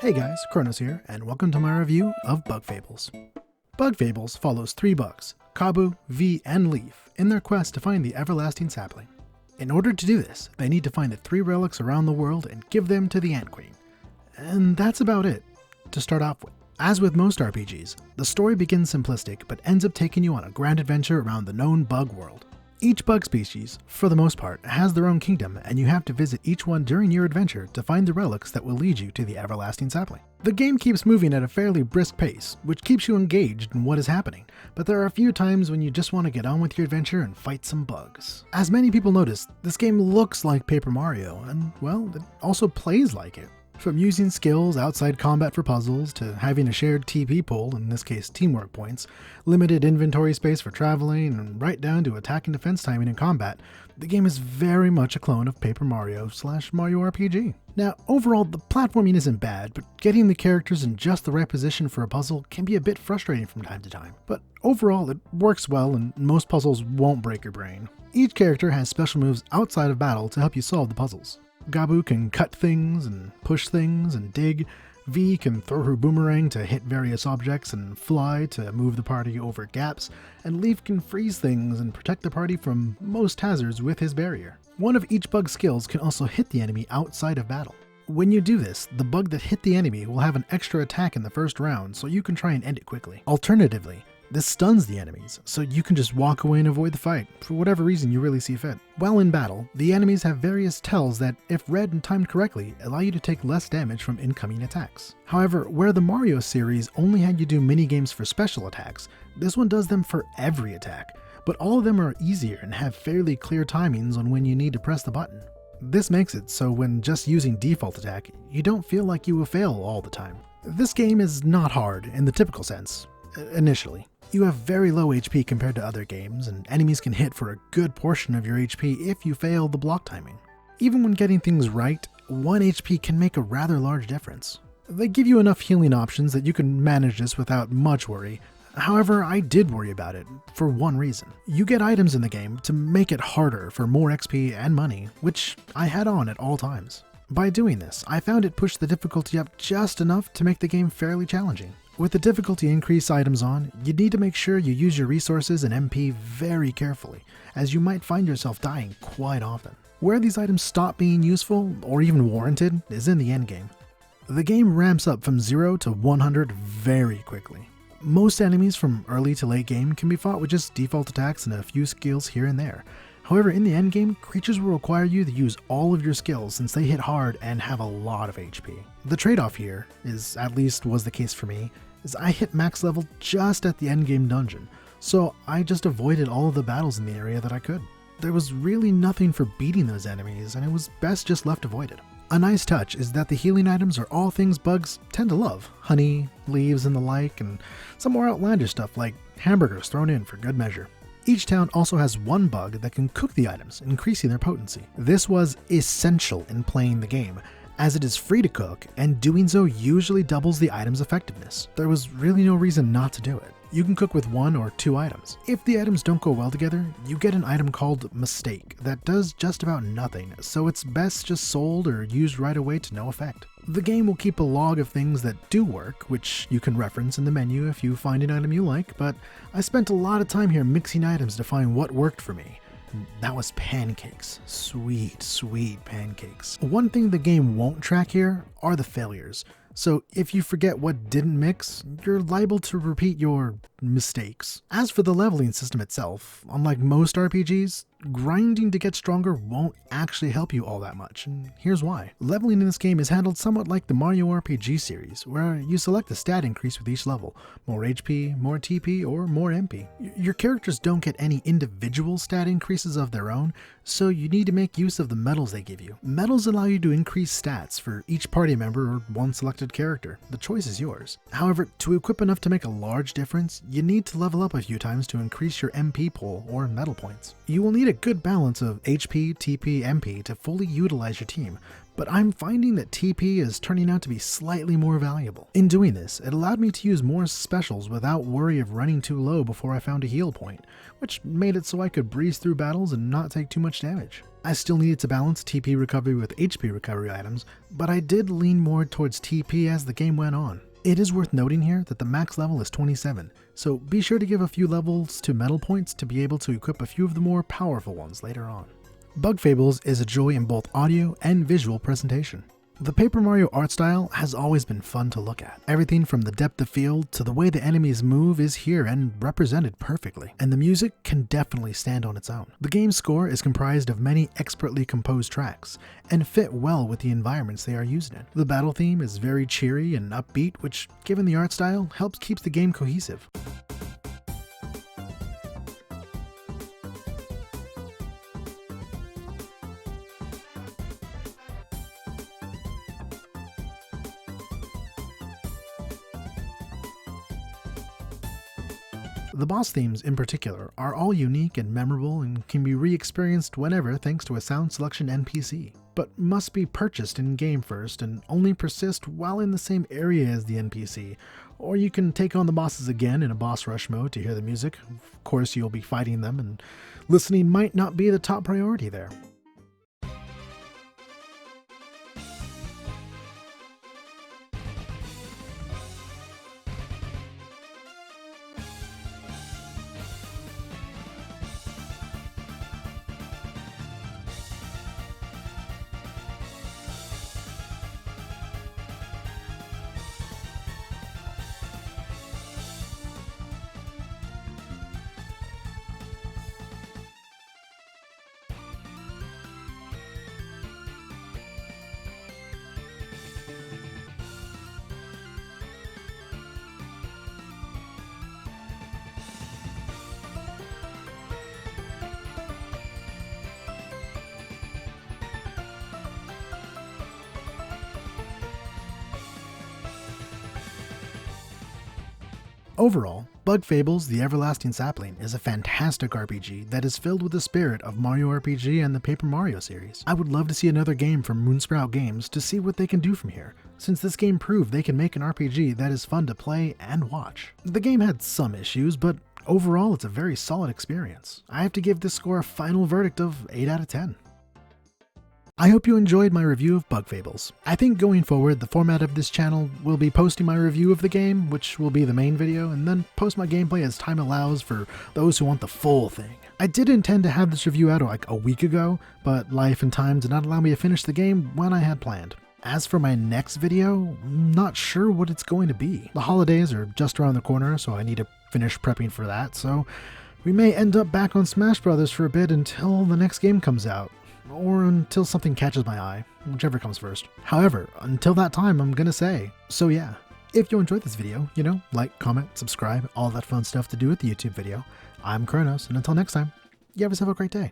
Hey guys, Kronos here, and welcome to my review of Bug Fables. Bug Fables follows three bugs, Kabu, V, and Leaf, in their quest to find the everlasting sapling. In order to do this, they need to find the three relics around the world and give them to the Ant Queen. And that's about it, to start off with. As with most RPGs, the story begins simplistic but ends up taking you on a grand adventure around the known bug world. Each bug species, for the most part, has their own kingdom, and you have to visit each one during your adventure to find the relics that will lead you to the everlasting sapling. The game keeps moving at a fairly brisk pace, which keeps you engaged in what is happening, but there are a few times when you just want to get on with your adventure and fight some bugs. As many people noticed, this game looks like Paper Mario, and well, it also plays like it. From using skills outside combat for puzzles, to having a shared TP pool, in this case teamwork points, limited inventory space for traveling, and right down to attack and defense timing in combat, the game is very much a clone of Paper Mario / Mario RPG. Now, overall, the platforming isn't bad, but getting the characters in just the right position for a puzzle can be a bit frustrating from time to time. But overall, it works well, and most puzzles won't break your brain. Each character has special moves outside of battle to help you solve the puzzles. Gabu can cut things and push things and dig, V can throw her boomerang to hit various objects and fly to move the party over gaps, and Leaf can freeze things and protect the party from most hazards with his barrier. One of each bug's skills can also hit the enemy outside of battle. When you do this, the bug that hit the enemy will have an extra attack in the first round, so you can try and end it quickly. Alternatively, this stuns the enemies, so you can just walk away and avoid the fight, for whatever reason you really see fit. While in battle, the enemies have various tells that, if read and timed correctly, allow you to take less damage from incoming attacks. However, where the Mario series only had you do minigames for special attacks, this one does them for every attack, but all of them are easier and have fairly clear timings on when you need to press the button. This makes it so when just using default attack, you don't feel like you will fail all the time. This game is not hard in the typical sense, initially. You have very low HP compared to other games, and enemies can hit for a good portion of your HP if you fail the block timing. Even when getting things right, 1 HP can make a rather large difference. They give you enough healing options that you can manage this without much worry. However, I did worry about it, for one reason. You get items in the game to make it harder for more XP and money, which I had on at all times. By doing this, I found it pushed the difficulty up just enough to make the game fairly challenging. With the difficulty increase items on, you need to make sure you use your resources and MP very carefully, as you might find yourself dying quite often. Where these items stop being useful, or even warranted, is in the endgame. The game ramps up from 0 to 100 very quickly. Most enemies from early to late game can be fought with just default attacks and a few skills here and there. However, in the endgame, creatures will require you to use all of your skills since they hit hard and have a lot of HP. The trade-off here, at least was the case for me, is I hit max level just at the endgame dungeon, so I just avoided all of the battles in the area that I could. There was really nothing for beating those enemies, and it was best just left avoided. A nice touch is that the healing items are all things bugs tend to love, honey, leaves and the like, and some more outlandish stuff like hamburgers thrown in for good measure. Each town also has one bug that can cook the items, increasing their potency. This was essential in playing the game, as it is free to cook, and doing so usually doubles the item's effectiveness. There was really no reason not to do it. You can cook with 1 or 2 items. If the items don't go well together, you get an item called Mistake that does just about nothing, so it's best just sold or used right away to no effect. The game will keep a log of things that do work, which you can reference in the menu if you find an item you like, but I spent a lot of time here mixing items to find what worked for me. That was pancakes. Sweet, sweet pancakes. One thing the game won't track here are the failures. So if you forget what didn't mix, you're liable to repeat your mistakes. As for the leveling system itself, unlike most RPGs, grinding to get stronger won't actually help you all that much, and here's why. Leveling in this game is handled somewhat like the Mario RPG series, where you select a stat increase with each level, more HP, more TP, or more MP. Your characters don't get any individual stat increases of their own, so you need to make use of the medals they give you. Medals allow you to increase stats for each party member or one selected character. The choice is yours. However, to equip enough to make a large difference, you need to level up a few times to increase your MP pool or medal points. You will need a good balance of HP, TP, MP to fully utilize your team, but I'm finding that TP is turning out to be slightly more valuable. In doing this, it allowed me to use more specials without worry of running too low before I found a heal point, which made it so I could breeze through battles and not take too much damage. I still needed to balance TP recovery with HP recovery items, but I did lean more towards TP as the game went on. It is worth noting here that the max level is 27, so be sure to give a few levels to medal points to be able to equip a few of the more powerful ones later on. Bug Fables is a joy in both audio and visual presentation. The Paper Mario art style has always been fun to look at. Everything from the depth of field to the way the enemies move is here and represented perfectly, and the music can definitely stand on its own. The game's score is comprised of many expertly composed tracks, and fit well with the environments they are used in. The battle theme is very cheery and upbeat, which, given the art style, helps keep the game cohesive. The boss themes in particular are all unique and memorable and can be re-experienced whenever thanks to a sound selection NPC, but must be purchased in-game first and only persist while in the same area as the NPC, or you can take on the bosses again in a boss rush mode to hear the music. Of course you'll be fighting them and listening might not be the top priority there. Overall, Bug Fables: The Everlasting Sapling is a fantastic RPG that is filled with the spirit of Mario RPG and the Paper Mario series. I would love to see another game from Moonsprout Games to see what they can do from here, since this game proved they can make an RPG that is fun to play and watch. The game had some issues, but overall it's a very solid experience. I have to give this score a final verdict of 8 out of 10. I hope you enjoyed my review of Bug Fables. I think going forward, the format of this channel will be posting my review of the game, which will be the main video, and then post my gameplay as time allows for those who want the full thing. I did intend to have this review out like a week ago, but life and time did not allow me to finish the game when I had planned. As for my next video, I'm not sure what it's going to be. The holidays are just around the corner, so I need to finish prepping for that, so we may end up back on Smash Brothers for a bit until the next game comes out. Or until something catches my eye, whichever comes first. However, until that time, I'm gonna say, so yeah, if you enjoyed this video, like, comment, subscribe, all that fun stuff to do with the YouTube video. I'm Kronos, and until next time, you have a great day.